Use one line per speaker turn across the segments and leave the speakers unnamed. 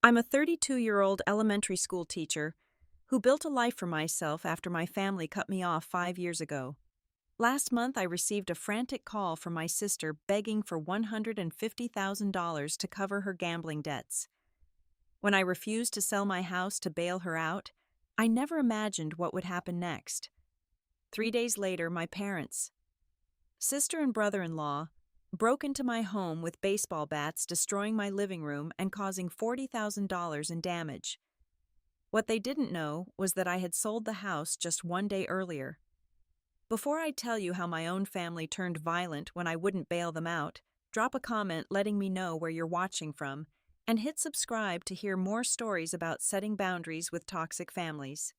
I'm a 32-year-old elementary school teacher who built a life for myself after my family cut me off 5 years ago. Last month, I received a frantic call from my sister begging for $150,000 to cover her gambling debts. When I refused to sell my house to bail her out, I never imagined what would happen next. 3 days later, my parents, sister and brother-in-law, broke into my home with baseball bats, destroying my living room and causing $40,000 in damage. What they didn't know was that I had sold the house just one day earlier. Before I tell you how my own family turned violent when I wouldn't bail them out, drop a comment letting me know where you're watching from, and hit subscribe to hear more stories about setting boundaries with toxic families.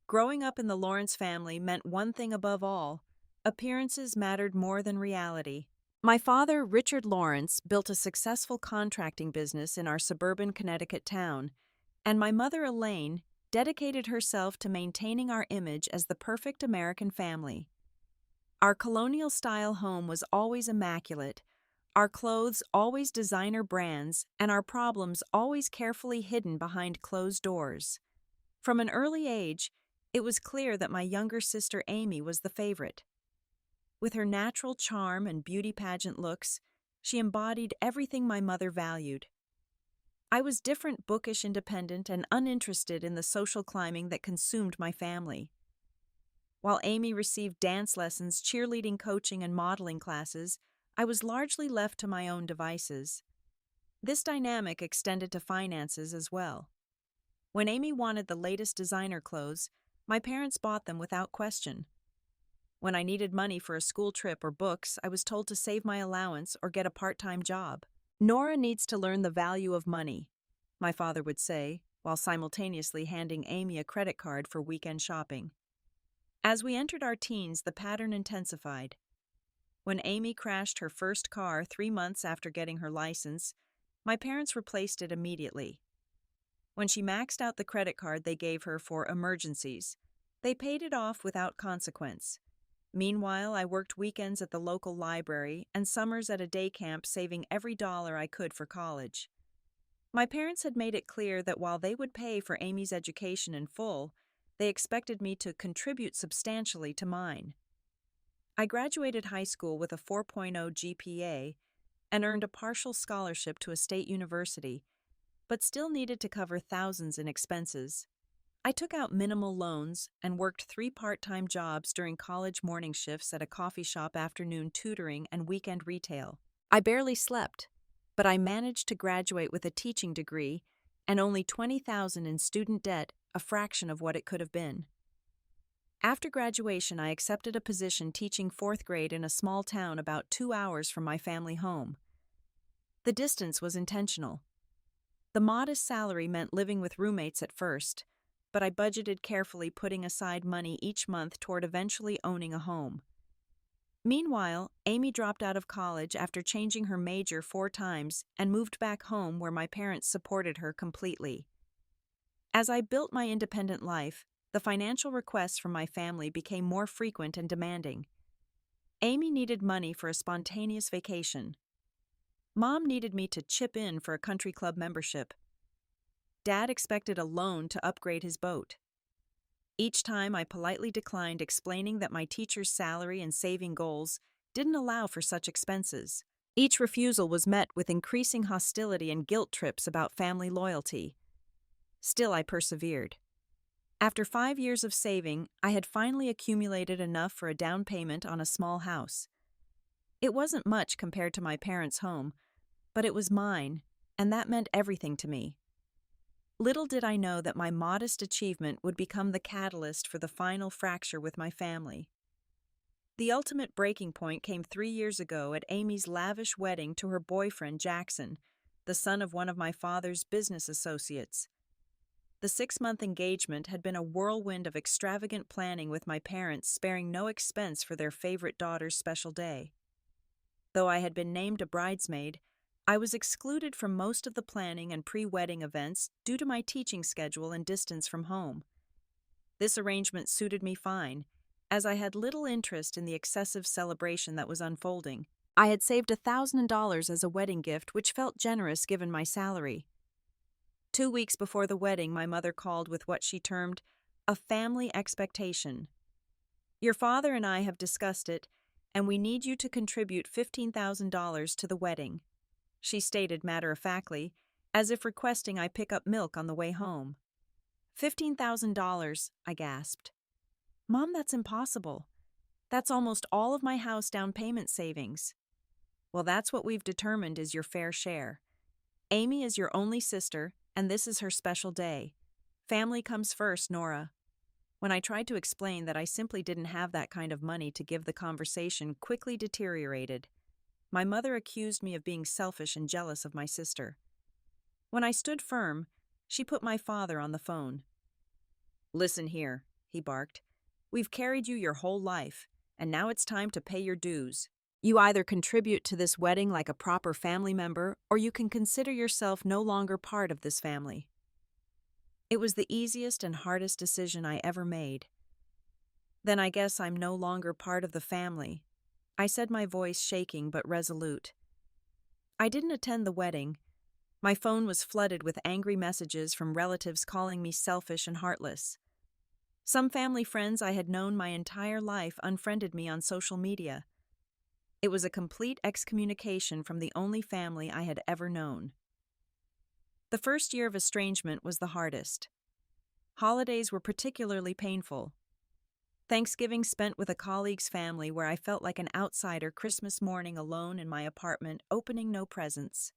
Growing up in the Lawrence family meant one thing above all: appearances mattered more than reality. My father, Richard Lawrence, built a successful contracting business in our suburban Connecticut town, and my mother, Elaine, dedicated herself to maintaining our image as the perfect American family. Our colonial-style home was always immaculate, our clothes always designer brands, and our problems always carefully hidden behind closed doors. From an early age, it was clear that my younger sister Amy was the favorite. With her natural charm and beauty pageant looks, she embodied everything my mother valued. I was different, bookish, independent, and uninterested in the social climbing that consumed my family. While Amy received dance lessons, cheerleading coaching, and modeling classes, I was largely left to my own devices. This dynamic extended to finances as well. When Amy wanted the latest designer clothes, my parents bought them without question. When I needed money for a school trip or books, I was told to save my allowance or get a part-time job. "Nora needs to learn the value of money," my father would say, while simultaneously handing Amy a credit card for weekend shopping. As we entered our teens, the pattern intensified. When Amy crashed her first car 3 months after getting her license, my parents replaced it immediately. When she maxed out the credit card they gave her for emergencies, they paid it off without consequence. Meanwhile, I worked weekends at the local library and summers at a day camp, saving every dollar I could for college. My parents had made it clear that while they would pay for Amy's education in full, they expected me to contribute substantially to mine. I graduated high school with a 4.0 GPA and earned a partial scholarship to a state university, but still needed to cover thousands in expenses. I took out minimal loans and worked 3 part-time jobs during college morning shifts at a coffee shop, afternoon tutoring, and weekend retail. I barely slept, but I managed to graduate with a teaching degree and only $20,000 in student debt, a fraction of what it could have been. After graduation, I accepted a position teaching 4th grade in a small town about 2 hours from my family home. The distance was intentional. The modest salary meant living with roommates at first, but I budgeted carefully, putting aside money each month toward eventually owning a home. Meanwhile, Amy dropped out of college after changing her major 4 times and moved back home, where my parents supported her completely. As I built my independent life, the financial requests from my family became more frequent and demanding. Amy needed money for a spontaneous vacation. Mom needed me to chip in for a country club membership. Dad expected a loan to upgrade his boat. Each time I politely declined, explaining that my teacher's salary and saving goals didn't allow for such expenses. Each refusal was met with increasing hostility and guilt trips about family loyalty. Still, I persevered. After 5 years of saving, I had finally accumulated enough for a down payment on a small house. It wasn't much compared to my parents' home, but it was mine, and that meant everything to me. Little did I know that my modest achievement would become the catalyst for the final fracture with my family. The ultimate breaking point came 3 years ago at Amy's lavish wedding to her boyfriend, Jackson, the son of one of my father's business associates. The 6-month engagement had been a whirlwind of extravagant planning, with my parents sparing no expense for their favorite daughter's special day. Though I had been named a bridesmaid, I was excluded from most of the planning and pre-wedding events due to my teaching schedule and distance from home. This arrangement suited me fine, as I had little interest in the excessive celebration that was unfolding. I had saved $1,000 as a wedding gift, which felt generous given my salary. 2 weeks before the wedding, my mother called with what she termed a family expectation. Your father and I have discussed it, and we need you to contribute $15,000 to the wedding, she stated matter-of-factly, as if requesting I pick up milk on the way home. $15,000, I gasped. Mom, that's impossible. That's almost all of my house down payment savings. Well, that's what we've determined is your fair share. Amy is your only sister, and this is her special day. Family comes first, Nora. When I tried to explain that I simply didn't have that kind of money to give, the conversation quickly deteriorated. My mother accused me of being selfish and jealous of my sister. When I stood firm, she put my father on the phone. Listen here, he barked. We've carried you your whole life, and now it's time to pay your dues. You either contribute to this wedding like a proper family member, or you can consider yourself no longer part of this family. It was the easiest and hardest decision I ever made. Then I guess I'm no longer part of the family, I said, my voice shaking but resolute. I didn't attend the wedding. My phone was flooded with angry messages from relatives calling me selfish and heartless. Some family friends I had known my entire life unfriended me on social media. It was a complete excommunication from the only family I had ever known. The first year of estrangement was the hardest. Holidays were particularly painful. Thanksgiving spent with a colleague's family where I felt like an outsider, Christmas morning alone in my apartment, opening no presents.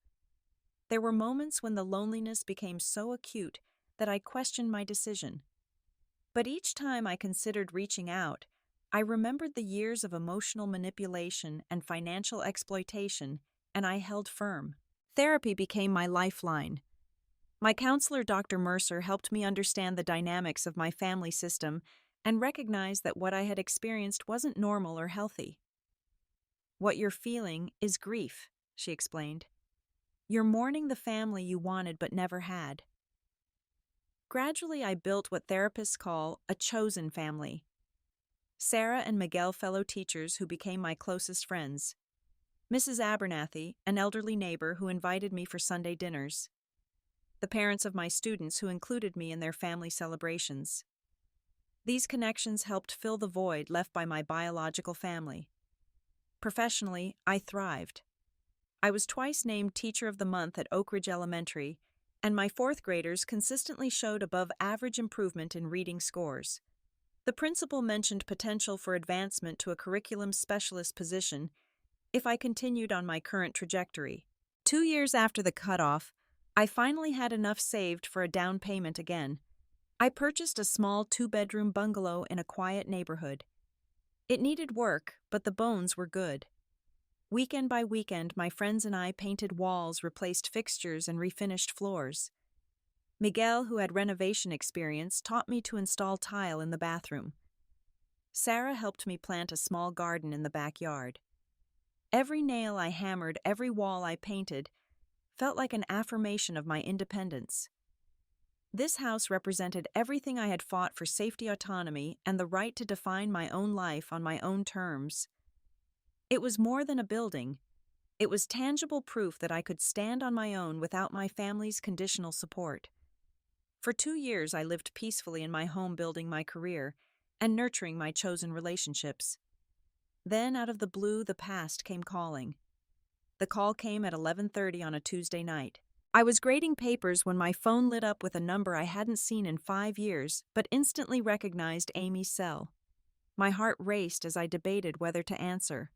There were moments when the loneliness became so acute that I questioned my decision. But each time I considered reaching out, I remembered the years of emotional manipulation and financial exploitation, and I held firm. Therapy became my lifeline. My counselor, Dr. Mercer, helped me understand the dynamics of my family system and recognize that what I had experienced wasn't normal or healthy. What you're feeling is grief, she explained. You're mourning the family you wanted but never had. Gradually, I built what therapists call a chosen family. Sarah and Miguel, fellow teachers who became my closest friends. Mrs. Abernathy, an elderly neighbor who invited me for Sunday dinners. The parents of my students who included me in their family celebrations. These connections helped fill the void left by my biological family. Professionally, I thrived. I was twice named Teacher of the Month at Oak Ridge Elementary, and my fourth graders consistently showed above average improvement in reading scores. The principal mentioned potential for advancement to a curriculum specialist position if I continued on my current trajectory. 2 years after the cutoff, I finally had enough saved for a down payment again. I purchased a small 2-bedroom bungalow in a quiet neighborhood. It needed work, but the bones were good. Weekend by weekend, my friends and I painted walls, replaced fixtures, and refinished floors. Miguel, who had renovation experience, taught me to install tile in the bathroom. Sarah helped me plant a small garden in the backyard. Every nail I hammered, every wall I painted, felt like an affirmation of my independence. This house represented everything I had fought for: safety, autonomy, and the right to define my own life on my own terms. It was more than a building. It was tangible proof that I could stand on my own without my family's conditional support. For 2 years, I lived peacefully in my home, building my career and nurturing my chosen relationships. Then, out of the blue, the past came calling. The call came at 11:30 on a Tuesday night. I was grading papers when my phone lit up with a number I hadn't seen in 5 years, but instantly recognized Amy's cell. My heart raced as I debated whether to answer.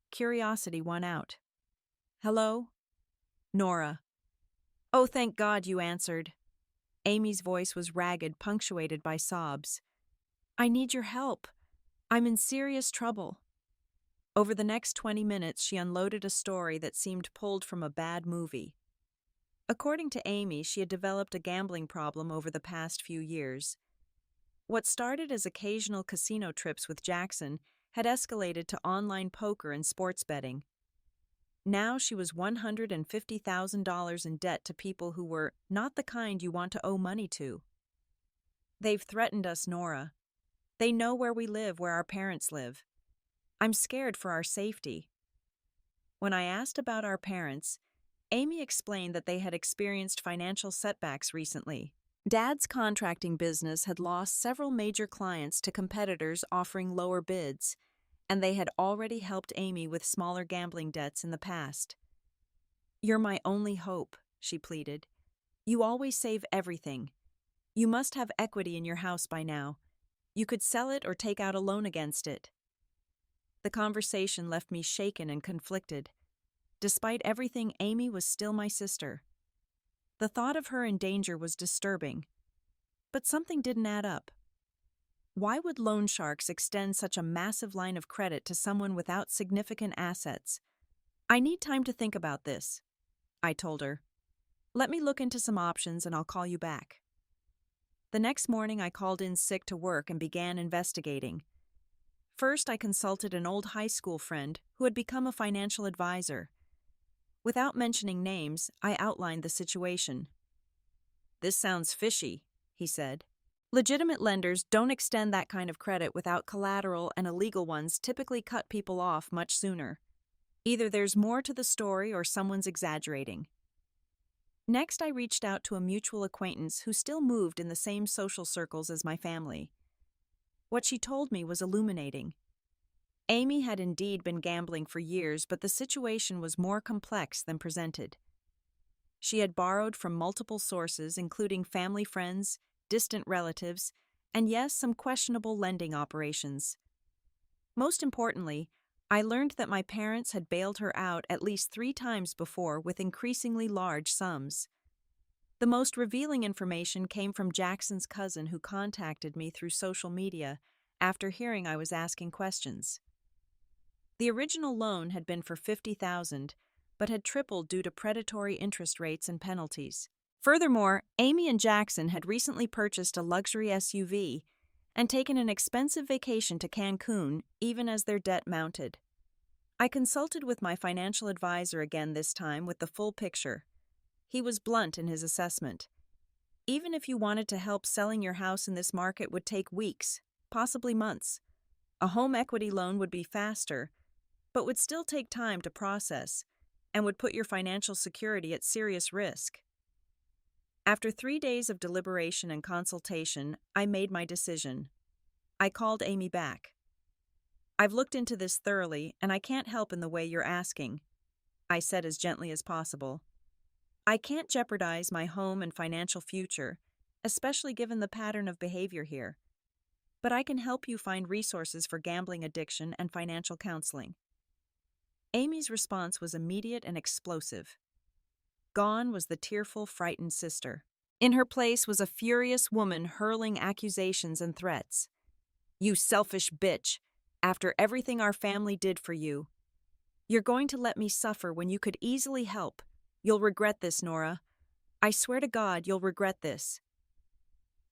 Curiosity won out. Hello? Nora. Oh, thank God you answered. Amy's voice was ragged, punctuated by sobs. I need your help. I'm in serious trouble. Over the next 20 minutes, she unloaded a story that seemed pulled from a bad movie. According to Amy, she had developed a gambling problem over the past few years. What started as occasional casino trips with Jackson had escalated to online poker and sports betting. Now she was $150,000 in debt to people who were not the kind you want to owe money to. They've threatened us, Nora. They know where we live, where our parents live. I'm scared for our safety. When I asked about our parents, Amy explained that they had experienced financial setbacks recently. Dad's contracting business had lost several major clients to competitors offering lower bids, and they had already helped Amy with smaller gambling debts in the past. "You're my only hope," she pleaded. "You always save everything. You must have equity in your house by now. You could sell it or take out a loan against it." The conversation left me shaken and conflicted. Despite everything, Amy was still my sister. The thought of her in danger was disturbing, but something didn't add up. Why would loan sharks extend such a massive line of credit to someone without significant assets? "I need time to think about this," I told her. "Let me look into some options and I'll call you back." The next morning, I called in sick to work and began investigating. First, I consulted an old high school friend who had become a financial advisor. Without mentioning names, I outlined the situation. "This sounds fishy," he said. "Legitimate lenders don't extend that kind of credit without collateral, and illegal ones typically cut people off much sooner. Either there's more to the story or someone's exaggerating." Next, I reached out to a mutual acquaintance who still moved in the same social circles as my family. What she told me was illuminating. Amy had indeed been gambling for years, but the situation was more complex than presented. She had borrowed from multiple sources, including family friends, distant relatives, and yes, some questionable lending operations. Most importantly, I learned that my parents had bailed her out at least 3 times before with increasingly large sums. The most revealing information came from Jackson's cousin, who contacted me through social media after hearing I was asking questions. The original loan had been for $50,000, but had tripled due to predatory interest rates and penalties. Furthermore, Amy and Jackson had recently purchased a luxury SUV and taken an expensive vacation to Cancun, even as their debt mounted. I consulted with my financial advisor again, this time with the full picture. He was blunt in his assessment. Even if you wanted to help, selling your house in this market would take weeks, possibly months. A home equity loan would be faster, but would still take time to process and would put your financial security at serious risk. After 3 days of deliberation and consultation, I made my decision. I called Amy back. "I've looked into this thoroughly, and I can't help in the way you're asking," I said as gently as possible. "I can't jeopardize my home and financial future, especially given the pattern of behavior here. But I can help you find resources for gambling addiction and financial counseling." Amy's response was immediate and explosive. Gone was the tearful, frightened sister. In her place was a furious woman hurling accusations and threats. "You selfish bitch! After everything our family did for you. You're going to let me suffer when you could easily help. You'll regret this, Nora. I swear to God, you'll regret this."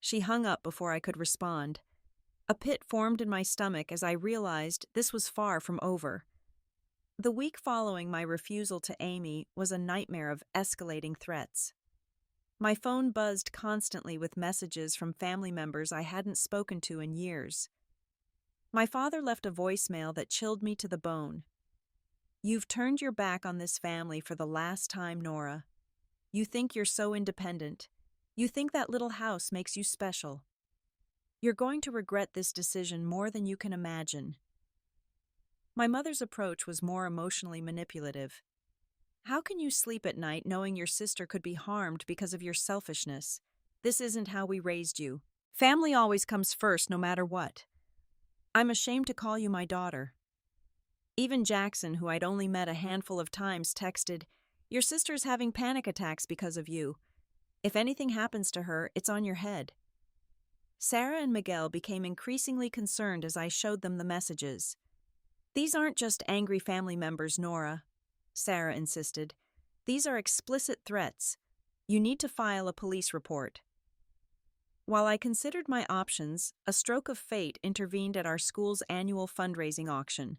She hung up before I could respond. A pit formed in my stomach as I realized this was far from over. The week following my refusal to Amy was a nightmare of escalating threats. My phone buzzed constantly with messages from family members I hadn't spoken to in years. My father left a voicemail that chilled me to the bone. "You've turned your back on this family for the last time, Nora. You think you're so independent. You think that little house makes you special. You're going to regret this decision more than you can imagine." My mother's approach was more emotionally manipulative. "How can you sleep at night knowing your sister could be harmed because of your selfishness? This isn't how we raised you. Family always comes first, no matter what. I'm ashamed to call you my daughter." Even Jackson, who I'd only met a handful of times, texted, "Your sister's having panic attacks because of you. If anything happens to her, it's on your head." Sarah and Miguel became increasingly concerned as I showed them the messages. "These aren't just angry family members, Nora," Sarah insisted. "These are explicit threats. You need to file a police report." While I considered my options, a stroke of fate intervened at our school's annual fundraising auction.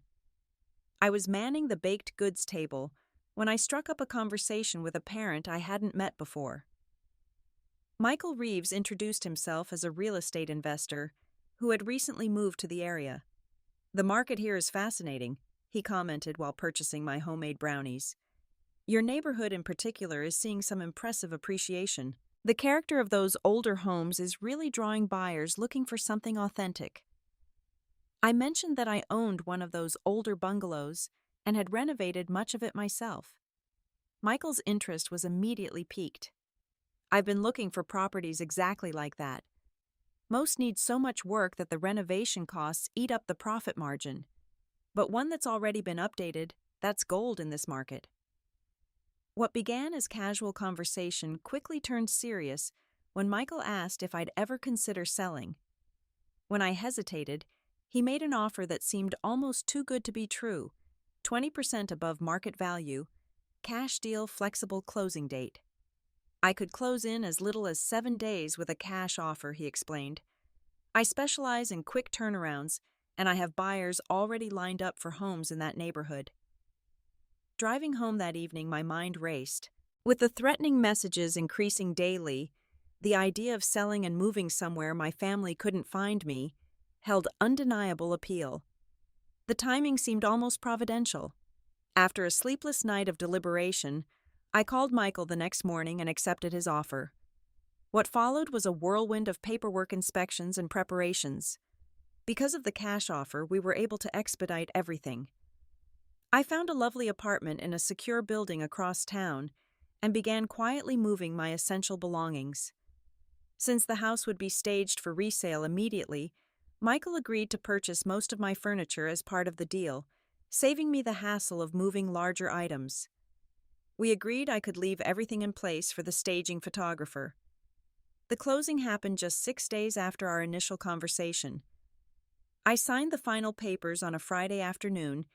I was manning the baked goods table when I struck up a conversation with a parent I hadn't met before. Michael Reeves introduced himself as a real estate investor who had recently moved to the area. "The market here is fascinating," he commented while purchasing my homemade brownies. Your neighborhood in particular is seeing some impressive appreciation. The character of those older homes is really drawing buyers looking for something authentic. I mentioned that I owned one of those older bungalows and had renovated much of it myself. Michael's interest was immediately piqued. I've been looking for properties exactly like that. Most need so much work that the renovation costs eat up the profit margin. But one that's already been updated, that's gold in this market. What began as casual conversation quickly turned serious when Michael asked if I'd ever consider selling. When I hesitated, he made an offer that seemed almost too good to be true, 20% above market value, cash deal, flexible closing date. I could close in as little as 7 days with a cash offer, he explained. I specialize in quick turnarounds, and I have buyers already lined up for homes in that neighborhood. Driving home that evening, my mind raced. With the threatening messages increasing daily, the idea of selling and moving somewhere my family couldn't find me held undeniable appeal. The timing seemed almost providential. After a sleepless night of deliberation, I called Michael the next morning and accepted his offer. What followed was a whirlwind of paperwork inspections and preparations. Because of the cash offer, we were able to expedite everything. I found a lovely apartment in a secure building across town and began quietly moving my essential belongings. Since the house would be staged for resale immediately, Michael agreed to purchase most of my furniture as part of the deal, saving me the hassle of moving larger items. We agreed I could leave everything in place for the staging photographer. The closing happened just 6 days after our initial conversation. I signed the final papers on a Friday afternoon,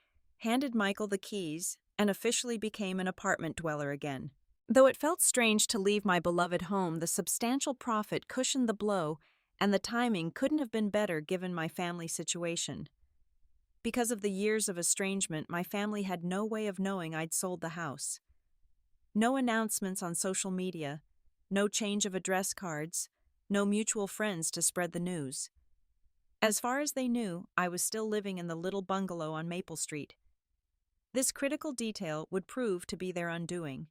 handed Michael the keys, and officially became an apartment dweller again. Though it felt strange to leave my beloved home, the substantial profit cushioned the blow, and the timing couldn't have been better given my family situation. Because of the years of estrangement, my family had no way of knowing I'd sold the house. No announcements on social media, no change of address cards, no mutual friends to spread the news. As far as they knew, I was still living in the little bungalow on Maple Street. This critical detail would prove to be their undoing.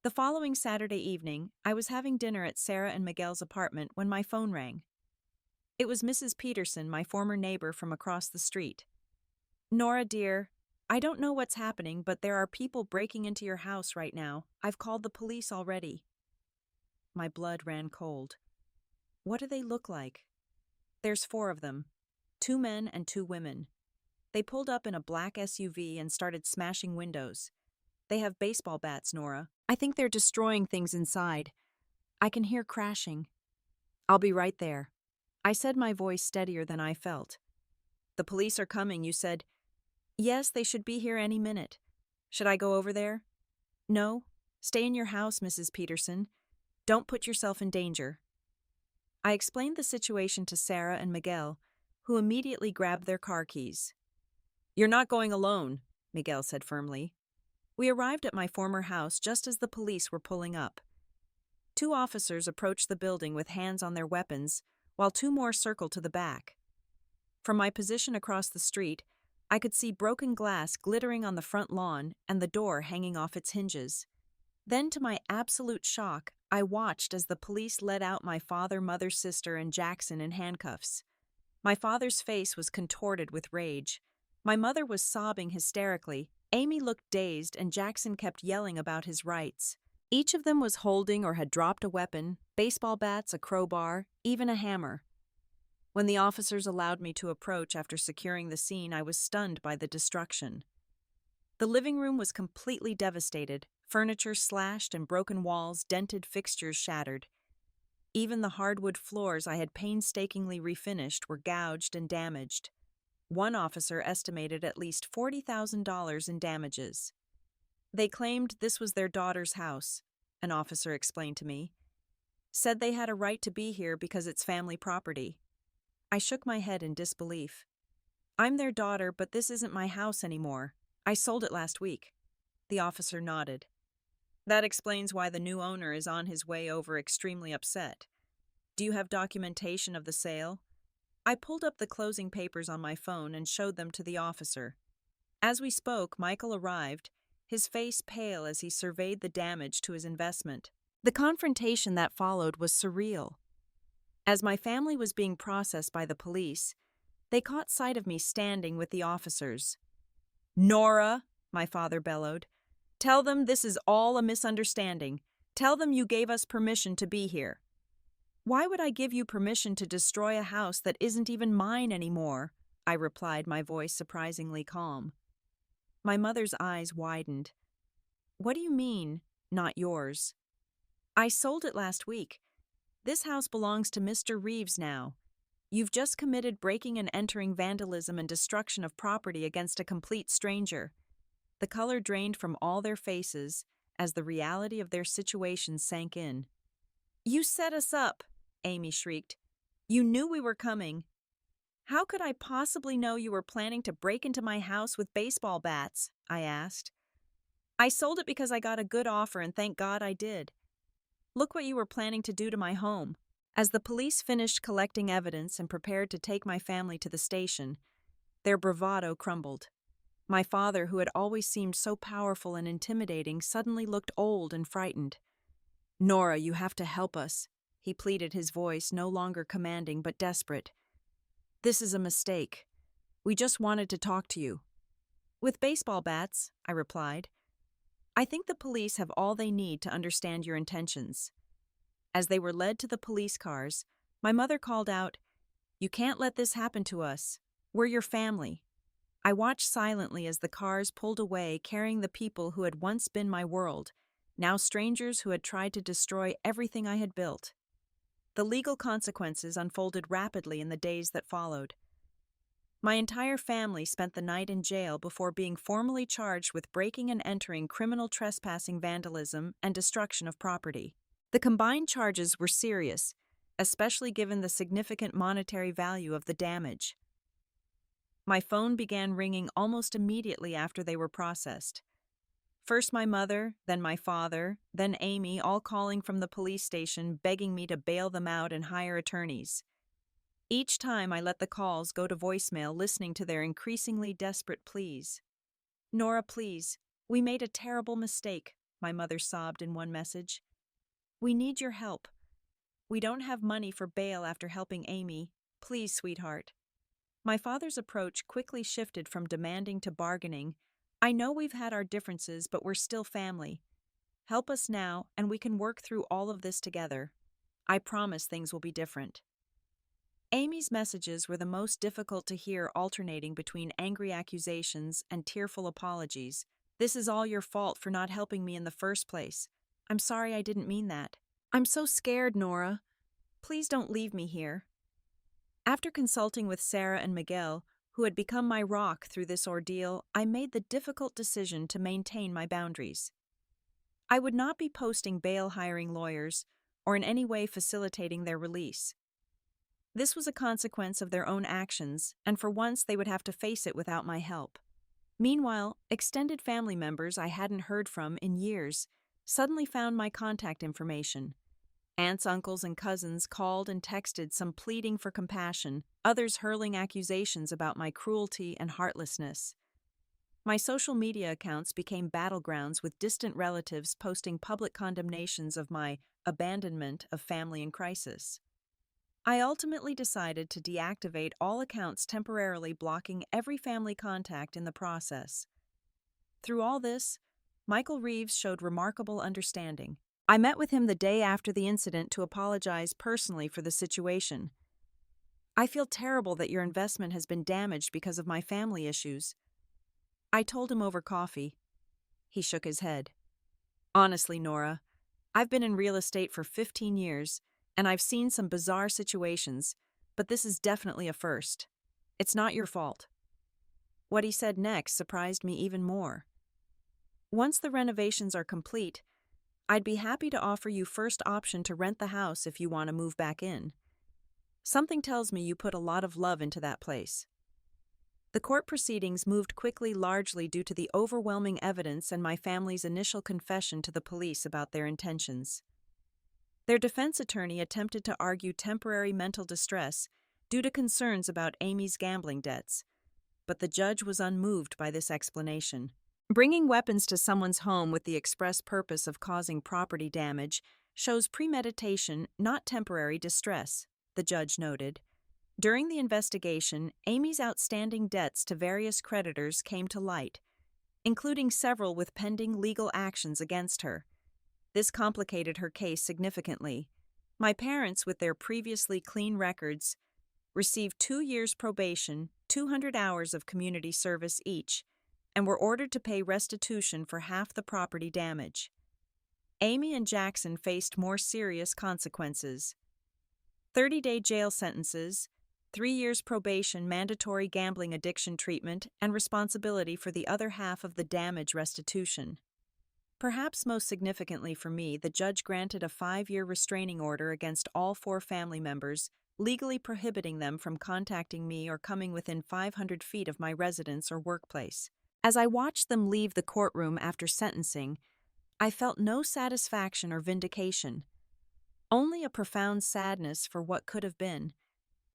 The following Saturday evening, I was having dinner at Sarah and Miguel's apartment when my phone rang. It was Mrs. Peterson, my former neighbor from across the street. "Nora, dear, I don't know what's happening, but there are people breaking into your house right now. I've called the police already." My blood ran cold. What do they look like? There's 4 of them, 2 men and 2 women. They pulled up in a black SUV and started smashing windows. They have baseball bats, Nora. I think they're destroying things inside. I can hear crashing. "I'll be right there." I said, my voice steadier than I felt. "The police are coming, you said." "Yes, they should be here any minute." "Should I go over there?" "No. Stay in your house, Mrs. Peterson. Don't put yourself in danger." I explained the situation to Sarah and Miguel, who immediately grabbed their car keys. "You're not going alone," Miguel said firmly. We arrived at my former house just as the police were pulling up. 2 officers approached the building with hands on their weapons, while 2 more circled to the back. From my position across the street, I could see broken glass glittering on the front lawn and the door hanging off its hinges. Then, to my absolute shock, I watched as the police led out my father, mother, sister, and Jackson in handcuffs. My father's face was contorted with rage. My mother was sobbing hysterically. Amy looked dazed, and Jackson kept yelling about his rights. Each of them was holding or had dropped a weapon: baseball bats, a crowbar, even a hammer. When the officers allowed me to approach after securing the scene, I was stunned by the destruction. The living room was completely devastated, furniture slashed and broken walls, dented fixtures shattered. Even the hardwood floors I had painstakingly refinished were gouged and damaged. One officer estimated at least $40,000 in damages. "They claimed this was their daughter's house," an officer explained to me. "Said they had a right to be here because it's family property." I shook my head in disbelief. "I'm their daughter, but this isn't my house anymore. I sold it last week." The officer nodded. "That explains why the new owner is on his way over extremely upset. Do you have documentation of the sale?" I pulled up the closing papers on my phone and showed them to the officer. As we spoke, Michael arrived. his face pale as he surveyed the damage to his investment. The confrontation that followed was surreal. As my family was being processed by the police, they caught sight of me standing with the officers. "Nora," my father bellowed, "tell them this is all a misunderstanding. Tell them you gave us permission to be here." "Why would I give you permission to destroy a house that isn't even mine anymore?" I replied, my voice surprisingly calm. My mother's eyes widened. "What do you mean, not yours?" "I sold it last week. This house belongs to Mr. Reeves now. You've just committed breaking and entering, vandalism, and destruction of property against a complete stranger." The color drained from all their faces as the reality of their situation sank in. "You set us up," Amy shrieked. "You knew we were coming." "How could I possibly know you were planning to break into my house with baseball bats?" I asked. "I sold it because I got a good offer, and thank God I did. Look what you were planning to do to my home." As the police finished collecting evidence and prepared to take my family to the station, their bravado crumbled. My father, who had always seemed so powerful and intimidating, suddenly looked old and frightened. "Nora, you have to help us," he pleaded, his voice no longer commanding but desperate. "This is a mistake. We just wanted to talk to you." "With baseball bats," I replied. "I think the police have all they need to understand your intentions." As they were led to the police cars, my mother called out, "You can't let this happen to us. We're your family." I watched silently as the cars pulled away, carrying the people who had once been my world, now strangers who had tried to destroy everything I had built. The legal consequences unfolded rapidly in the days that followed. My entire family spent the night in jail before being formally charged with breaking and entering, criminal trespassing, vandalism, and destruction of property. The combined charges were serious, especially given the significant monetary value of the damage. My phone began ringing almost immediately after they were processed. First my mother, then my father, then Amy, all calling from the police station, begging me to bail them out and hire attorneys. Each time I let the calls go to voicemail, listening to their increasingly desperate pleas. "Nora, please, we made a terrible mistake," my mother sobbed in one message. "We need your help. We don't have money for bail after helping Amy. Please, sweetheart." My father's approach quickly shifted from demanding to bargaining. "I know we've had our differences, but we're still family. Help us now, and we can work through all of this together. I promise things will be different." Amy's messages were the most difficult to hear, alternating between angry accusations and tearful apologies. "This is all your fault for not helping me in the first place. I'm sorry, I didn't mean that. I'm so scared, Nora. Please don't leave me here." After consulting with Sarah and Miguel, who had become my rock through this ordeal, I made the difficult decision to maintain my boundaries. I would not be posting bail hiring lawyers or in any way facilitating their release. This was a consequence of their own actions, and for once they would have to face it without my help. Meanwhile, extended family members I hadn't heard from in years suddenly found my contact information. Aunts, uncles, and cousins called and texted, some pleading for compassion, others hurling accusations about my cruelty and heartlessness. My social media accounts became battlegrounds, with distant relatives posting public condemnations of my abandonment of family in crisis. I ultimately decided to deactivate all accounts, temporarily blocking every family contact in the process. Through all this, Michael Reeves showed remarkable understanding. I met with him the day after the incident to apologize personally for the situation. "I feel terrible that your investment has been damaged because of my family issues." I told him over coffee. He shook his head. "Honestly, Nora, I've been in real estate for 15 years, and I've seen some bizarre situations, but this is definitely a first. It's not your fault." What he said next surprised me even more. "Once the renovations are complete, I'd be happy to offer you first option to rent the house if you want to move back in. Something tells me you put a lot of love into that place." The court proceedings moved quickly, largely due to the overwhelming evidence and my family's initial confession to the police about their intentions. Their defense attorney attempted to argue temporary mental distress due to concerns about Amy's gambling debts, but the judge was unmoved by this explanation. Bringing weapons to someone's home with the express purpose of causing property damage shows premeditation, not temporary distress, the judge noted. During the investigation, Amy's outstanding debts to various creditors came to light, including several with pending legal actions against her. This complicated her case significantly. My parents, with their previously clean records, received 2 years probation, 200 hours of community service each, and were ordered to pay restitution for half the property damage. Amy and Jackson faced more serious consequences: 30-day jail sentences, 3 years probation, mandatory gambling addiction treatment, and responsibility for the other half of the damage restitution. Perhaps most significantly for me, the judge granted a 5-year restraining order against all 4 family members, legally prohibiting them from contacting me or coming within 500 feet of my residence or workplace. As I watched them leave the courtroom after sentencing, I felt no satisfaction or vindication, only a profound sadness for what could have been,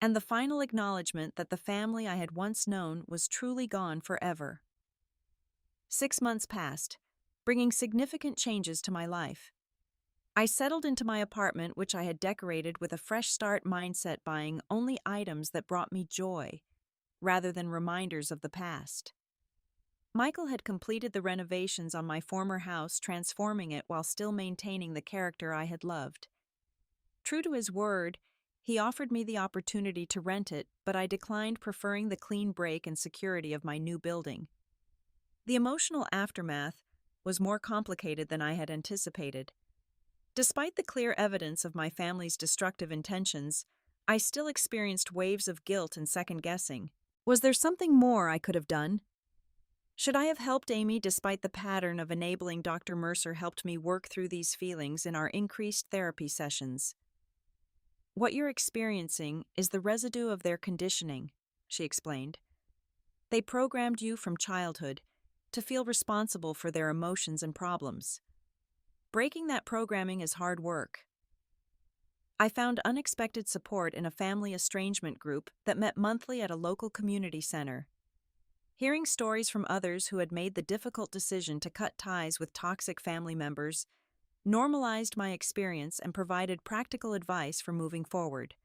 and the final acknowledgement that the family I had once known was truly gone forever. 6 months passed, bringing significant changes to my life. I settled into my apartment, which I had decorated with a fresh start mindset, buying only items that brought me joy, rather than reminders of the past. Michael had completed the renovations on my former house, transforming it while still maintaining the character I had loved. True to his word, he offered me the opportunity to rent it, but I declined, preferring the clean break and security of my new building. The emotional aftermath was more complicated than I had anticipated. Despite the clear evidence of my family's destructive intentions, I still experienced waves of guilt and second-guessing. Was there something more I could have done? Should I have helped Amy, despite the pattern of enabling Dr. Mercer helped me work through these feelings in our increased therapy sessions? What you're experiencing is the residue of their conditioning, she explained. They programmed you from childhood to feel responsible for their emotions and problems. Breaking that programming is hard work. I found unexpected support in a family estrangement group that met monthly at a local community center. Hearing stories from others who had made the difficult decision to cut ties with toxic family members normalized my experience and provided practical advice for moving forward.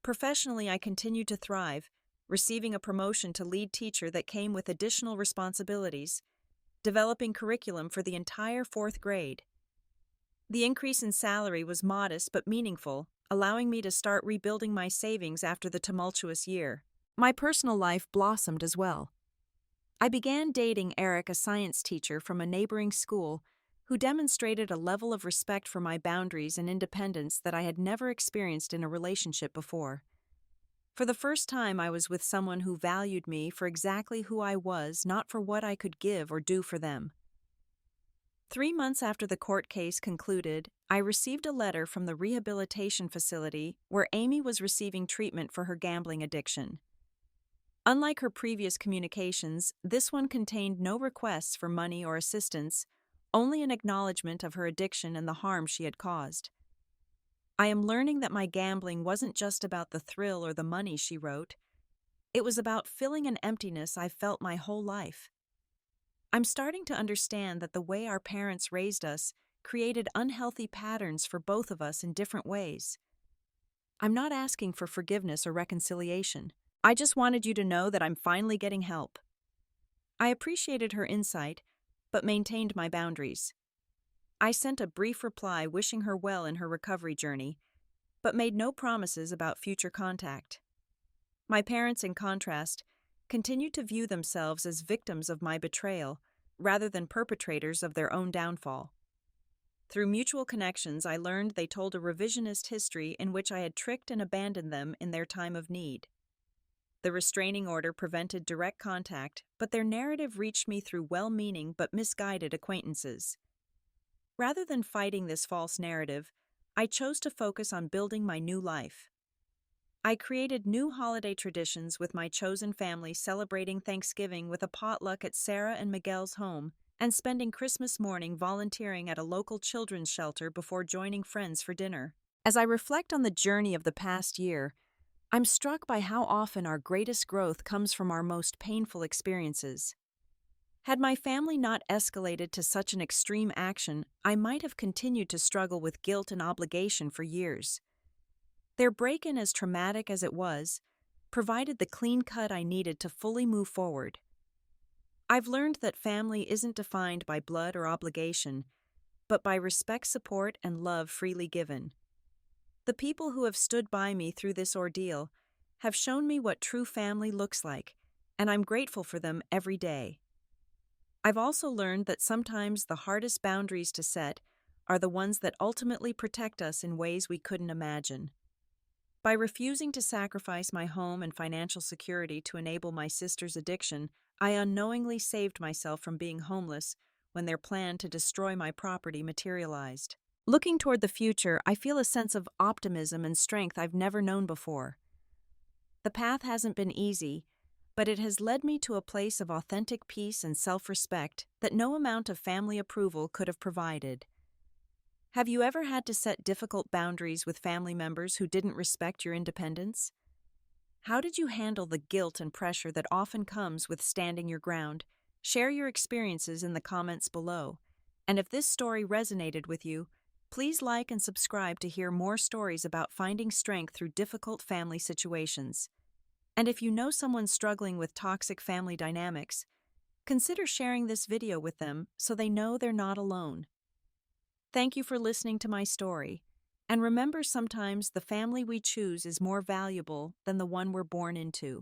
Professionally, I continued to thrive, receiving a promotion to lead teacher that came with additional responsibilities, developing curriculum for the entire 4th grade. The increase in salary was modest but meaningful, allowing me to start rebuilding my savings after the tumultuous year. My personal life blossomed as well. I began dating Eric, a science teacher from a neighboring school, who demonstrated a level of respect for my boundaries and independence that I had never experienced in a relationship before. For the first time, I was with someone who valued me for exactly who I was, not for what I could give or do for them. 3 months after the court case concluded, I received a letter from the rehabilitation facility where Amy was receiving treatment for her gambling addiction. Unlike her previous communications, this one contained no requests for money or assistance, only an acknowledgement of her addiction and the harm she had caused. I am learning that my gambling wasn't just about the thrill or the money, she wrote. It was about filling an emptiness I've felt my whole life. I'm starting to understand that the way our parents raised us created unhealthy patterns for both of us in different ways. I'm not asking for forgiveness or reconciliation. I just wanted you to know that I'm finally getting help. I appreciated her insight, but maintained my boundaries. I sent a brief reply wishing her well in her recovery journey, but made no promises about future contact. My parents, in contrast, continued to view themselves as victims of my betrayal rather than perpetrators of their own downfall. Through mutual connections, I learned they told a revisionist history in which I had tricked and abandoned them in their time of need. The restraining order prevented direct contact, but their narrative reached me through well-meaning but misguided acquaintances. Rather than fighting this false narrative, I chose to focus on building my new life. I created new holiday traditions with my chosen family, celebrating Thanksgiving with a potluck at Sarah and Miguel's home, and spending Christmas morning volunteering at a local children's shelter before joining friends for dinner. As I reflect on the journey of the past year, I'm struck by how often our greatest growth comes from our most painful experiences. Had my family not escalated to such an extreme action, I might have continued to struggle with guilt and obligation for years. Their break-in, as traumatic as it was, provided the clean cut I needed to fully move forward. I've learned that family isn't defined by blood or obligation, but by respect, support, and love freely given. The people who have stood by me through this ordeal have shown me what true family looks like, and I'm grateful for them every day. I've also learned that sometimes the hardest boundaries to set are the ones that ultimately protect us in ways we couldn't imagine. By refusing to sacrifice my home and financial security to enable my sister's addiction, I unknowingly saved myself from being homeless when their plan to destroy my property materialized. Looking toward the future, I feel a sense of optimism and strength I've never known before. The path hasn't been easy, but it has led me to a place of authentic peace and self-respect that no amount of family approval could have provided. Have you ever had to set difficult boundaries with family members who didn't respect your independence? How did you handle the guilt and pressure that often comes with standing your ground? Share your experiences in the comments below. And if this story resonated with you, please like and subscribe to hear more stories about finding strength through difficult family situations. And if you know someone struggling with toxic family dynamics, consider sharing this video with them so they know they're not alone. Thank you for listening to my story. And remember, sometimes the family we choose is more valuable than the one we're born into.